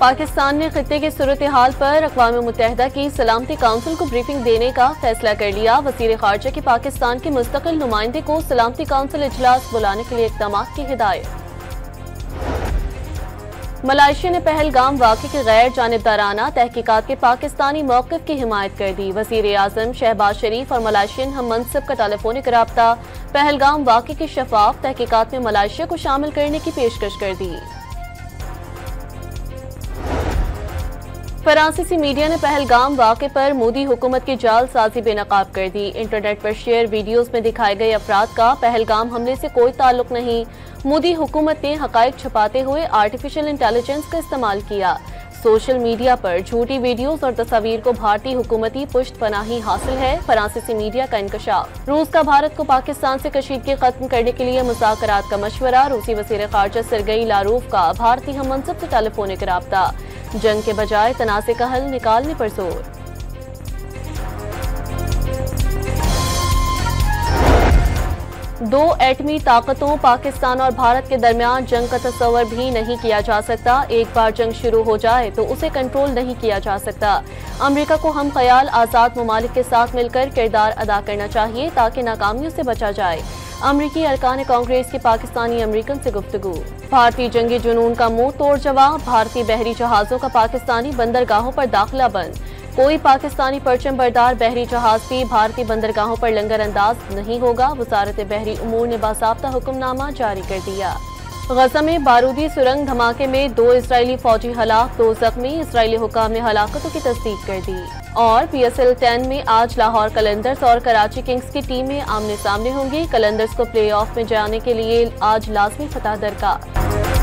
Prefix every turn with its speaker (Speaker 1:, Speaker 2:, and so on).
Speaker 1: पाकिस्तान ने खित्ते की सूरत हाल पर अक़वाम मुत्तहिदा की सलामती काउंसिल को ब्रीफिंग देने का फैसला कर लिया। वज़ीर ख़ारजा की पाकिस्तान के मुस्तक़िल नुमाइंदे को सलामती काउंसिल इजलास बुलाने के लिए इक़दाम की हिदायत। मलाइशिया ने पहलगाम वाक़े की गैर जानिबदाराना तहकीकात के पाकिस्तानी मौक़िफ़ की हिमायत कर दी। वज़ीर आज़म शहबाज शरीफ और मलाइशियन हम मनसब का टेलीफोनिक राब्ता पहलगाम वाक़े की शफाफ तहकीकात में मलाइशिया को शामिल करने की पेशकश कर दी। फ्रांसीसी मीडिया ने पहलगाम वाक़े पर मोदी हुकूमत की जालसाजी बेनकाब कर दी। इंटरनेट पर शेयर वीडियोस में दिखाए गए अफराद का पहलगाम हमले से कोई ताल्लुक नहीं। मोदी हुकूमत ने हक़ाइक़ छुपाते हुए आर्टिफिशियल इंटेलिजेंस का इस्तेमाल किया। सोशल मीडिया पर झूठी वीडियोस और तस्वीर को भारतीय हुकूमती पुष्टपनाही हासिल है। फ्रांसीसी मीडिया का इंकशाफ। रूस का भारत को पाकिस्तान से कशीदगी खत्म करने के लिए मुज़ाकरात का मशवरा। रूसी वज़ीर ख़ारजा सरगई लारूफ का भारतीय हम मनसब से टेलीफोनिक राब्ता। जंग के बजाय तनाज़े का हल निकालने पर जोर। दो एटमी ताकतों पाकिस्तान और भारत के दरमियान जंग का तस्वर भी नहीं किया जा सकता। एक बार जंग शुरू हो जाए तो उसे कंट्रोल नहीं किया जा सकता। अमेरिका को हम ख्याल आज़ाद ममालिक के साथ मिलकर किरदार अदा करना चाहिए ताकि नाकामियों से बचा जाए। अमरीकी अरकान कांग्रेस की पाकिस्तानी अमरीकन से गुफ्तगू। भारतीय जंगी जुनून का मुंह तोड़ जवाब। भारतीय बहरी जहाजों का पाकिस्तानी बंदरगाहों पर दाखिला बंद। कोई पाकिस्तानी परचम बरदार बहरी जहाज भी भारतीय बंदरगाहों पर लंगर अंदाज नहीं होगा। वजारत बहरी उमूर ने बासाब्ता हुक्मनामा जारी कर दिया। गजा में बारूदी सुरंग धमाके में 2 इजरायली फौजी हलाक, 2 जख्मी। इजरायली हुक्काम ने हलाकतों की तस्दीक कर दी। और PSL 10 में आज लाहौर कलंदर्स और कराची किंग्स की टीमें आमने सामने होंगी। कलंदर्स को प्ले ऑफ में जाने के लिए आज लाजमी फतह दरकार।